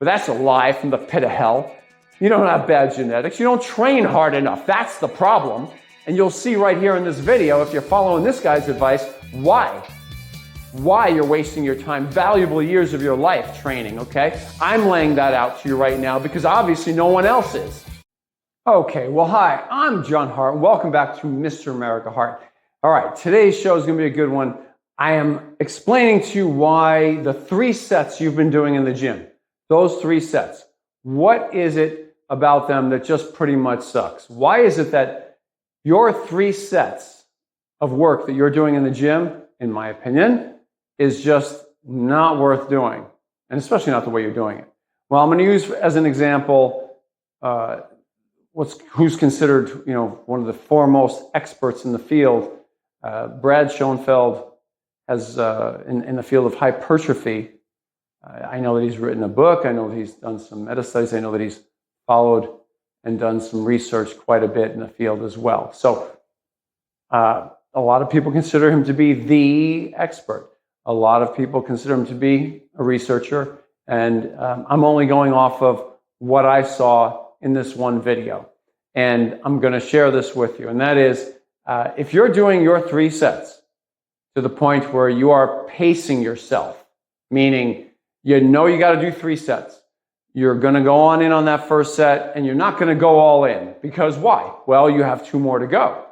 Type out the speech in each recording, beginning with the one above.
But that's a lie from the pit of hell. You don't have bad genetics. You don't train hard enough. That's the problem. And you'll see right here in this video, if you're following this guy's advice, why you're wasting your time, valuable years of your life training, okay? I'm laying that out to you right now because obviously no one else is. Okay, well, hi, I'm John Hart. Welcome back to Mr. America Hart. All right, today's show is going to be a good one. I am explaining to you why the 3 sets you've been doing in the gym, those 3 sets, what is it about them that just pretty much sucks? Why is it that your 3 sets of work that you're doing in the gym, in my opinion, is just not worth doing, and especially not the way you're doing it? Well, I'm going to use as an example who's considered, one of the foremost experts in the field. Brad Schoenfeld has in the field of hypertrophy. I know that he's written a book. I know that he's done some meta studies. I know that he's followed and done some research quite a bit in the field as well. So a lot of people consider him to be the expert. A lot of people consider him to be a researcher. And I'm only going off of what I saw in this one video. And I'm going to share this with you. And that is, if you're doing your 3 sets to the point where you are pacing yourself, meaning you got to do 3 sets. You're going to go on in on that first set, and you're not going to go all in. Because why? Well, you have 2 more to go.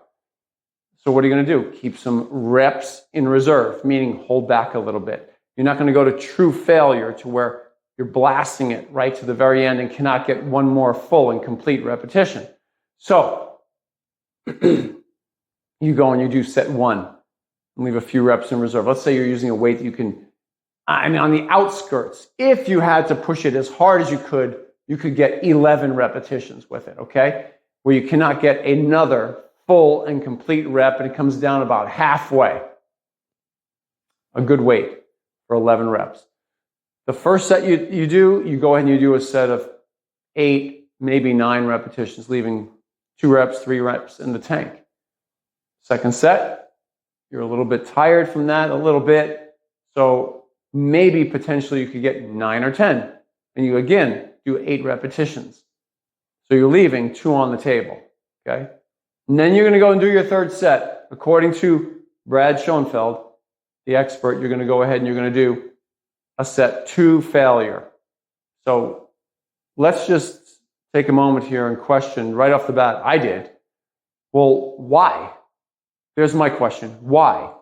So what are you going to do? Keep some reps in reserve, meaning hold back a little bit. You're not going to go to true failure to where you're blasting it right to the very end and cannot get one more full and complete repetition. So you go and you do set 1 and leave a few reps in reserve. Let's say you're using a weight that you can, on the outskirts, if you had to push it as hard as you could get 11 repetitions with it, okay? Where you cannot get another full and complete rep, and it comes down about halfway. A good weight for 11 reps. The first set you go ahead and you do a set of 8, maybe 9 repetitions, leaving 2 reps, 3 reps in the tank. Second set, you're a little bit tired from that, a little bit. So maybe potentially you could get 9 or 10. And you again do 8 repetitions. So you're leaving 2 on the table. Okay? And then you're going to go and do your third set. According to Brad Schoenfeld, the expert, you're going to go ahead and you're going to do a set 2 failure. So let's just take a moment here and question right off the bat. I did. Well, why? There's my question. Why?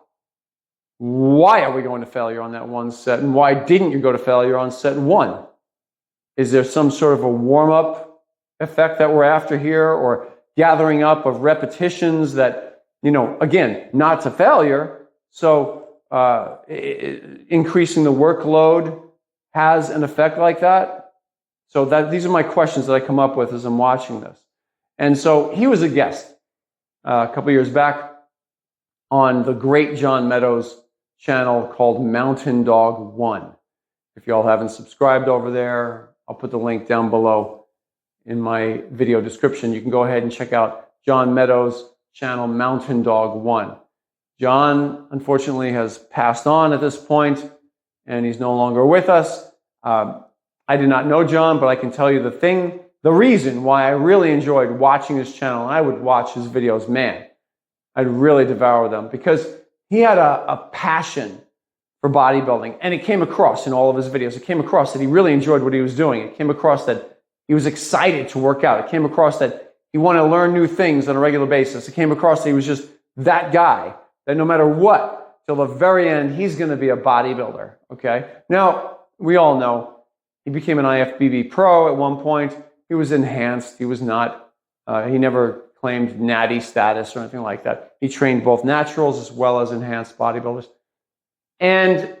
Why are we going to failure on that 1 set? And why didn't you go to failure on set 1? Is there some sort of a warm-up effect that we're after here, or gathering up of repetitions that, again, not to failure? So increasing the workload has an effect like that. So these are my questions that I come up with as I'm watching this. And so he was a guest a couple years back on the great John Meadows channel called Mountain Dog 1. If you all haven't subscribed over there, I'll put the link down below in my video description. You can go ahead and check out John Meadows' channel, Mountain Dog 1. John, unfortunately, has passed on at this point, and he's no longer with us. I did not know John, but I can tell you the reason why I really enjoyed watching his channel, and I would watch his videos, man, I'd really devour them, because he had a passion for bodybuilding, and it came across in all of his videos. It came across that he really enjoyed what he was doing. It came across that he was excited to work out. It came across that he wanted to learn new things on a regular basis. It came across that he was just that guy that no matter what, till the very end, he's going to be a bodybuilder, okay? Now, we all know he became an IFBB pro at one point. He was enhanced. He was not, he never claimed natty status or anything like that. He trained both naturals as well as enhanced bodybuilders, and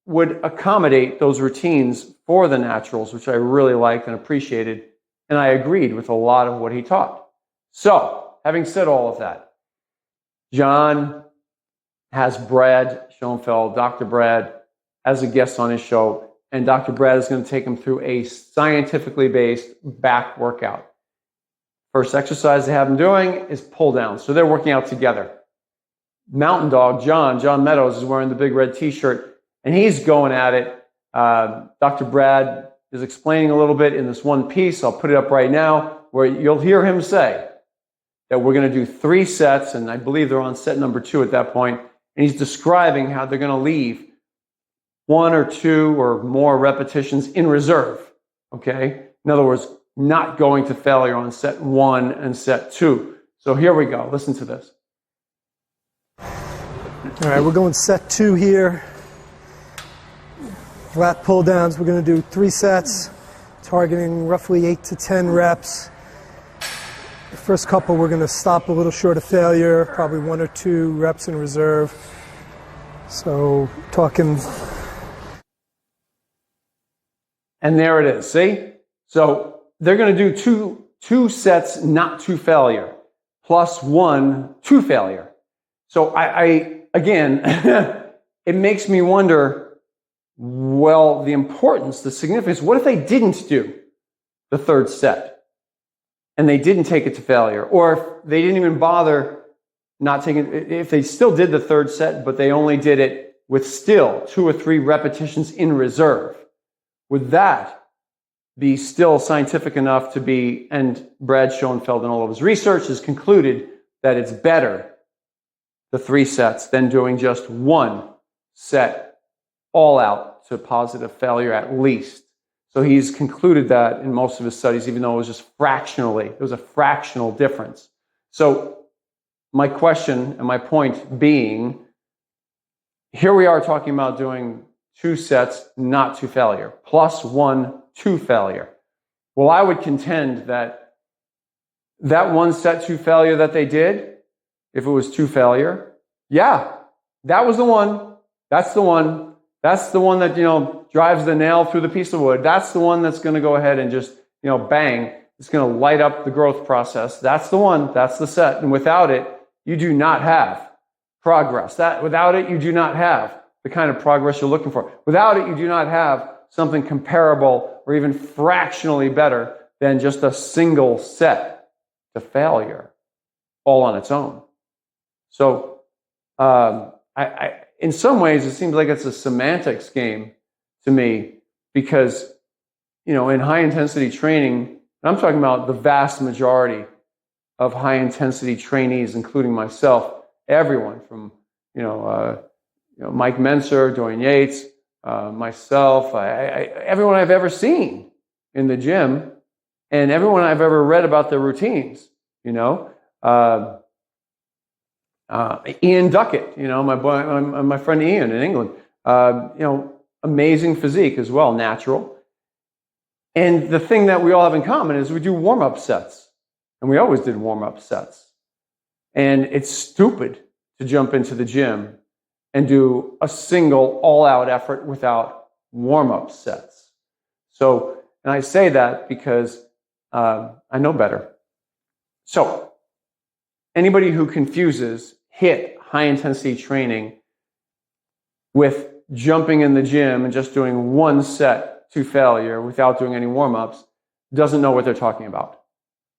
would accommodate those routines for the naturals, which I really liked and appreciated, and I agreed with a lot of what he taught. So, having said all of that, John has Brad Schoenfeld, Dr. Brad, as a guest on his show, and Dr. Brad is going to take him through a scientifically based back workout. First exercise they have him doing is pull down. So they're working out together. Mountain Dog, John Meadows, is wearing the big red t-shirt, and he's going at it. Dr. Brad is explaining a little bit in this one piece. I'll put it up right now, where you'll hear him say that we're going to do 3 sets, and I believe they're on set number 2 at that point, and he's describing how they're going to leave 1 or 2 or more repetitions in reserve, okay? In other words, not going to failure on set 1 and set 2. So here we go. Listen to this. All right, we're going set 2 here. Lat pull downs. We're going to do 3 sets, targeting roughly 8 to 10 reps. The first couple we're going to stop a little short of failure, probably 1 or 2 reps in reserve. So talking. And there it is, see? So they're going to do two sets not to failure, plus 1 to failure. So I again, it makes me wonder, well, the importance, the significance. What if they didn't do the 3rd set and they didn't take it to failure? Or if they didn't even bother not taking it, if they still did the 3rd set, but they only did it with still 2 or 3 repetitions in reserve, would that be still scientific enough to be, and Brad Schoenfeld in all of his research has concluded that it's better, the 3 sets, than doing just 1 set all out to positive failure at least. So he's concluded that in most of his studies, even though it was just fractionally, there was a fractional difference. So my question and my point being, here we are talking about doing 2 sets not to failure, plus 1 to failure. Well, I would contend that 1 set to failure that they did, if it was to failure, yeah, that was the one. That's the one. That's the one that, drives the nail through the piece of wood. That's the one that's going to go ahead and just, bang. It's going to light up the growth process. That's the one. That's the set. And without it, you do not have progress. Without it, you do not have the kind of progress you're looking for. Without it, you do not have something comparable or even fractionally better than just a single set to failure all on its own. So in some ways, it seems like it's a semantics game to me because, in high-intensity training, and I'm talking about the vast majority of high-intensity trainees, including myself, everyone from, Mike Mentzer, Dorian Yates, myself, everyone I've ever seen in the gym, and everyone I've ever read about their routines, Ian Duckett, my friend Ian in England, amazing physique as well, natural. And the thing that we all have in common is we do warm-up sets, and we always did warm-up sets. And it's stupid to jump into the gym and do a single all-out effort without warm-up sets. So, and I say that because I know better. So, anybody who confuses HIIT, high-intensity training, with jumping in the gym and just doing 1 set to failure without doing any warm-ups doesn't know what they're talking about,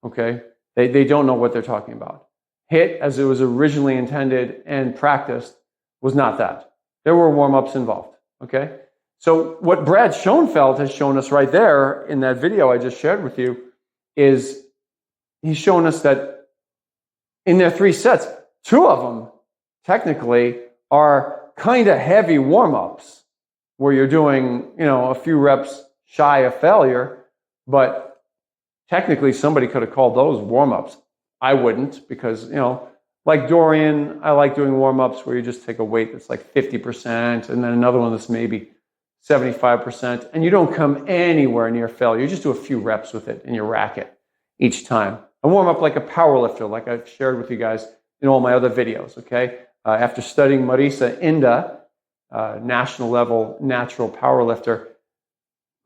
okay? They don't know what they're talking about. HIIT, as it was originally intended and practiced, was not that. There were warm-ups involved, okay? So what Brad Schoenfeld has shown us right there in that video I just shared with you is he's shown us that in their 3 sets, 2 of them technically are kind of heavy warm-ups where you're doing, a few reps shy of failure, but technically somebody could have called those warm-ups. I wouldn't because, like Dorian, I like doing warm-ups where you just take a weight that's like 50% and then another one that's maybe 75%, and you don't come anywhere near failure. You just do a few reps with it in your racket each time. I warm up like a power lifter, like I've shared with you guys in all my other videos, okay? After studying Marisa Inda, national level natural power lifter,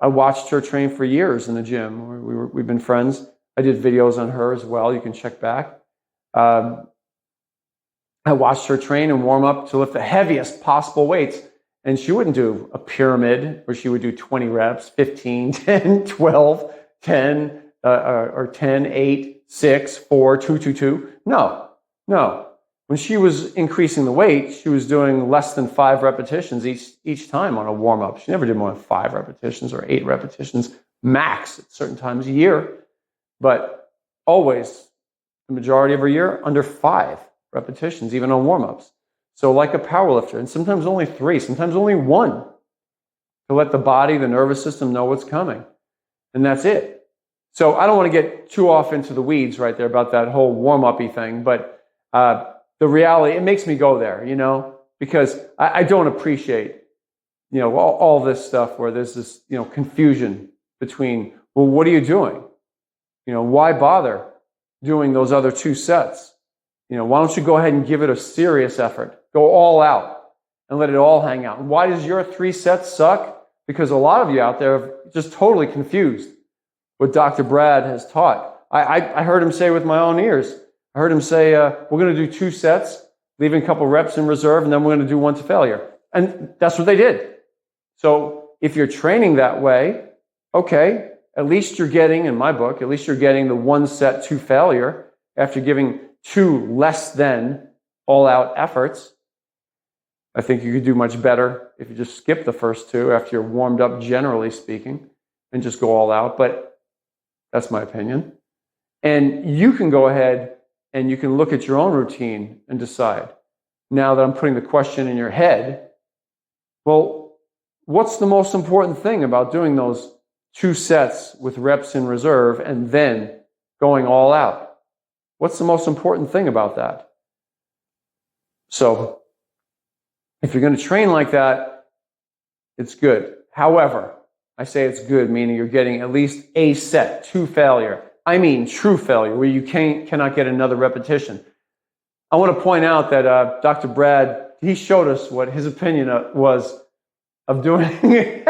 I watched her train for years in the gym. We've been friends. I did videos on her as well. You can check back. I watched her train and warm up to lift the heaviest possible weights. And she wouldn't do a pyramid where she would do 20 reps, 15, 10, 12, 10, or 10, 8, 6, 4, 2, 2, 2. No. when she was increasing the weight, she was doing less than 5 repetitions each time on a warm-up. She never did more than 5 repetitions or 8 repetitions max at certain times a year, but always, the majority of her year, under 5 repetitions, even on warm-ups. So like a powerlifter, and sometimes only 3, sometimes only 1, to let the body, the nervous system know what's coming. And that's it. So I don't want to get too off into the weeds right there about that whole warm-up-y thing, but the reality, it makes me go there, you know, because I don't appreciate, you know, all this stuff where there's this, you know, confusion between, well, what are you doing? You know, why bother doing those other 2 sets? You know, why don't you go ahead and give it a serious effort? Go all out and let it all hang out. And why does your 3 sets suck? Because a lot of you out there are just totally confused what Dr. Brad has taught. I heard him say with my own ears, I heard him say, we're going to do 2 sets, leaving a couple reps in reserve, and then we're going to do 1 to failure. And that's what they did. So if you're training that way, okay, at least you're getting, in my book, at least you're getting the 1 set to failure after giving 2 less than all-out efforts. I think you could do much better if you just skip the first 2 after you're warmed up, generally speaking, and just go all out. But that's my opinion. And you can go ahead and you can look at your own routine and decide, now that I'm putting the question in your head, well, what's the most important thing about doing those 2 sets with reps in reserve and then going all out? What's the most important thing about that? So if you're going to train like that, it's good. However, I say it's good, meaning you're getting at least a set to failure. I mean true failure, where you cannot get another repetition. I want to point out that Dr. Brad, he showed us what his opinion was of doing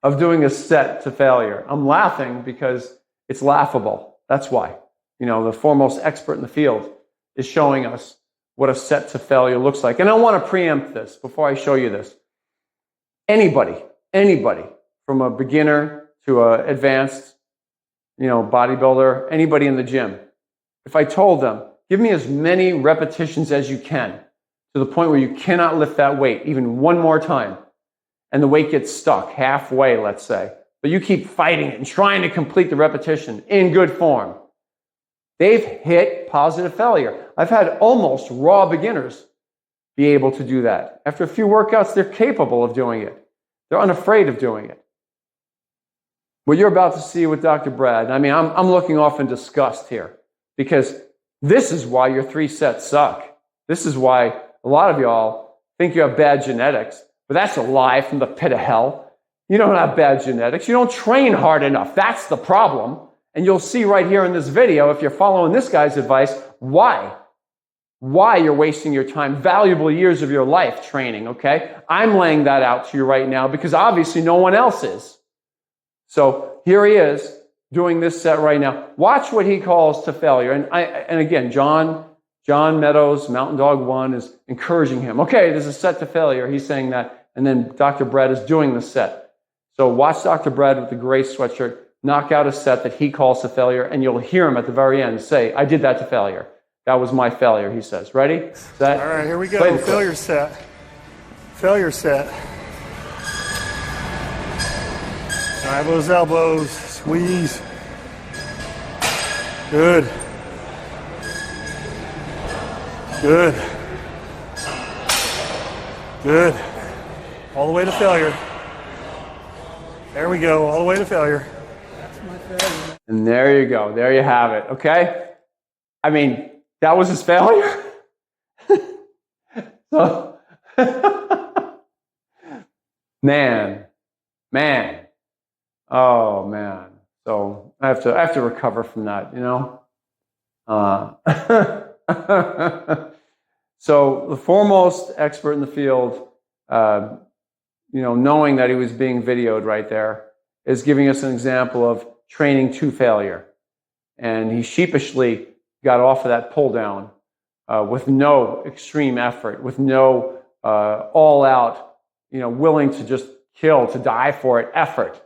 of doing a set to failure. I'm laughing because it's laughable. That's why. You know, the foremost expert in the field is showing us what a set to failure looks like. And I want to preempt this before I show you this. Anybody, from a beginner to an advanced, you know, bodybuilder, anybody in the gym, if I told them, give me as many repetitions as you can to the point where you cannot lift that weight even one more time, and the weight gets stuck halfway, let's say, but you keep fighting it and trying to complete the repetition in good form, they've hit positive failure. I've had almost raw beginners be able to do that. After a few workouts, they're capable of doing it. They're unafraid of doing it. What you're about to see with Dr. Brad, I mean, I'm looking off in disgust here, because this is why your 3 sets suck. This is why a lot of y'all think you have bad genetics, but that's a lie from the pit of hell. You don't have bad genetics. You don't train hard enough. That's the problem. And you'll see right here in this video, if you're following this guy's advice, why you're wasting your time, valuable years of your life training, okay? I'm laying that out to you right now because obviously no one else is. So here he is doing this set right now. Watch what he calls to failure. And again, John Meadows, Mountain Dog 1, is encouraging him. Okay, there's a set to failure. He's saying that. And then Dr. Brad is doing the set. So watch Dr. Brad with the gray sweatshirt knock out a set that he calls to failure, and you'll hear him at the very end say, I did that to failure. That was my failure, he says. Ready? Set. All right, here we go. Failure set. Failure set. Drive those elbows. Squeeze. Good. Good. Good. All the way to failure. There we go. All the way to failure. That's my failure. And there you go. There you have it. Okay? I mean, that was his failure. So, man. Oh, man. So I have to recover from that, you know? So the foremost expert in the field, you know, knowing that he was being videoed right there, is giving us an example of training to failure. And he sheepishly got off of that pull down with no extreme effort, with no all out, you know, willing to just kill, to die for it effort,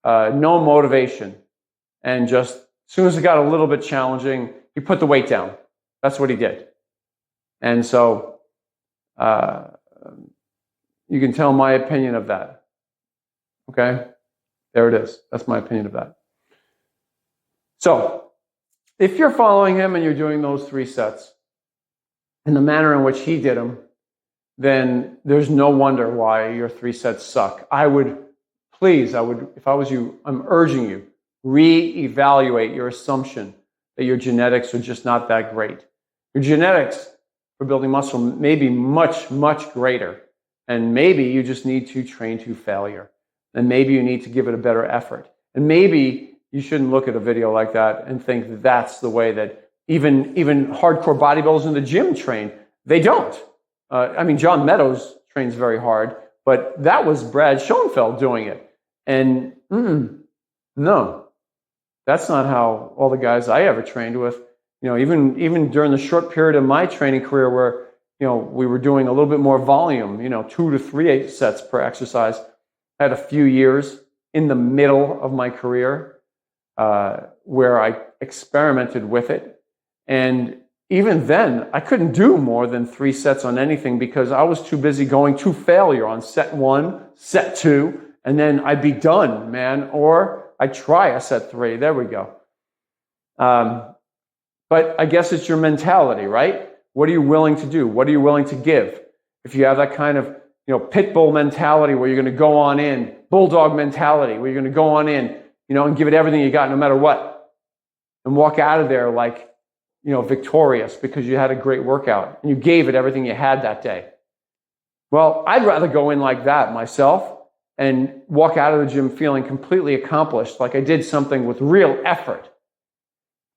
no motivation. And just as soon as it got a little bit challenging, he put the weight down That's what he did. And so you can tell my opinion of that. Okay? There it is. That's my opinion of that. So if you're following him and you're doing those 3 sets in the manner in which he did them, then there's no wonder why your 3 sets suck. If I was you, I'm urging you, reevaluate your assumption that your genetics are just not that great. Your genetics for building muscle may be much, much greater. And maybe you just need to train to failure. And maybe you need to give it a better effort. And maybe you shouldn't look at a video like that and think that that's the way that even hardcore bodybuilders in the gym train. They don't. John Meadows trains very hard, but that was Brad Schoenfeld doing it. And no, that's not how all the guys I ever trained with, even during the short period of my training career where, we were doing a little bit more volume, 2 to 3 sets per exercise. I had a few years in the middle of my career where I experimented with it. And even then, I couldn't do more than 3 sets on anything because I was too busy going to failure on set 1, set 2, and then I'd be done, man. Or I'd try a set 3. There we go. But I guess it's your mentality, right? What are you willing to do? What are you willing to give? If you have that kind of, pit bull mentality where you're going to go on in, bulldog mentality where you're going to go on in, and give it everything you got no matter what, and walk out of there like, victorious because you had a great workout and you gave it everything you had that day. Well, I'd rather go in like that myself and walk out of the gym feeling completely accomplished, like I did something with real effort,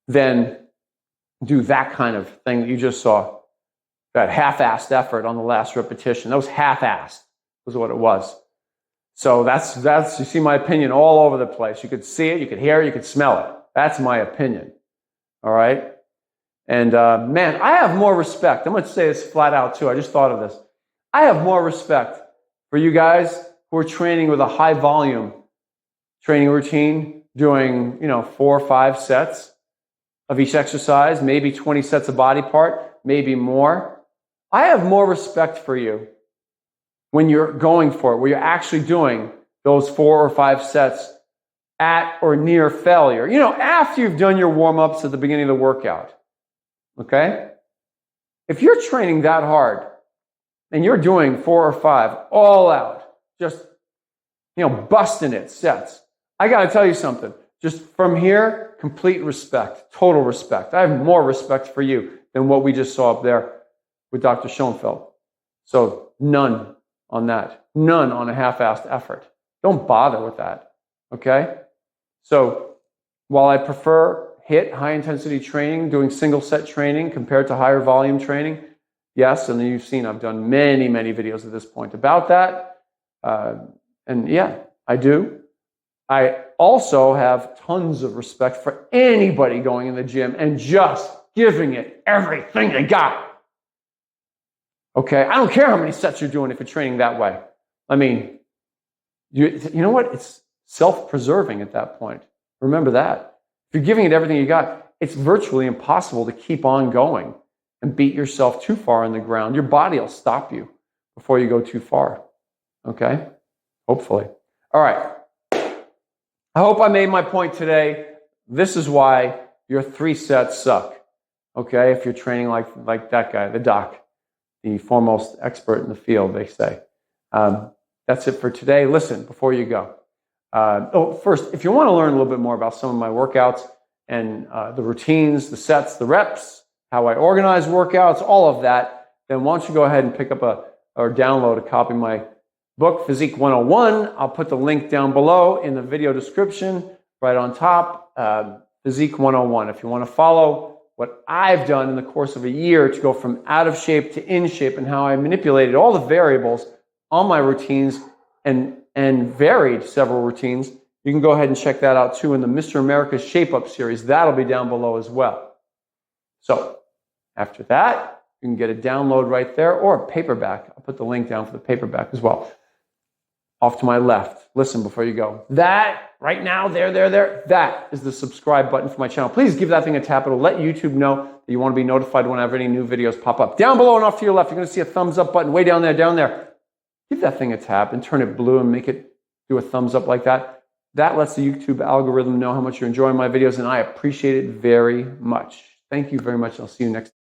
than do that kind of thing that you just saw, that half-assed effort on the last repetition. That was half-assed, was what it was. So that's you see my opinion all over the place. You could see it, you could hear it, you could smell it. That's my opinion. All right? And man, I have more respect. I'm going to say this flat out too. I just thought of this. I have more respect for you guys who are training with a high volume training routine, doing 4 or 5 sets of each exercise, maybe 20 sets of body part, maybe more. I have more respect for you when you're going for it, where you're actually doing those 4 or 5 sets at or near failure. After you've done your warm-ups at the beginning of the workout. Okay? If you're training that hard and you're doing 4 or 5 all out, just, busting it, sets, I got to tell you something. Just from here, complete respect, total respect. I have more respect for you than what we just saw up there with Dr. Schoenfeld. So none on that. None on a half-assed effort. Don't bother with that. Okay? So while I prefer HIIT, high-intensity training, doing single-set training compared to higher volume training, yes, and you've seen I've done many, many videos at this point about that. And yeah, I do. I also have tons of respect for anybody going in the gym and just giving it everything they got. Okay? I don't care how many sets you're doing if you're training that way. You know what? It's self-preserving at that point. Remember that. If you're giving it everything you got, it's virtually impossible to keep on going and beat yourself too far in the ground. Your body will stop you before you go too far. Okay? Hopefully. All right. I hope I made my point today. This is why your 3 sets suck. Okay? If you're training like that guy, the doc, the foremost expert in the field, they say. That's it for today. Listen, before you go. First, if you want to learn a little bit more about some of my workouts and the routines, the sets, the reps, how I organize workouts, all of that, then why don't you go ahead and pick up or download a copy of my book, Physique 101. I'll put the link down below in the video description, right on top, Physique 101. If you want to follow what I've done in the course of a year to go from out of shape to in shape and how I manipulated all the variables on my routines and varied several routines, you can go ahead and check that out too in the Mr. America's Shape Up series. That'll be down below as well. So after that, you can get a download right there or a paperback. I'll put the link down for the paperback as well. off to my left, listen before you go. That, right now, there, that is the subscribe button for my channel. Please give that thing a tap. It'll let YouTube know that you want to be notified whenever any new videos pop up. Down below and off to your left, you're going to see a thumbs up button way down there, Give that thing a tap and turn it blue and make it do a thumbs up like that. That lets the YouTube algorithm know how much you're enjoying my videos, and I appreciate it very much. Thank you very much. I'll see you next time.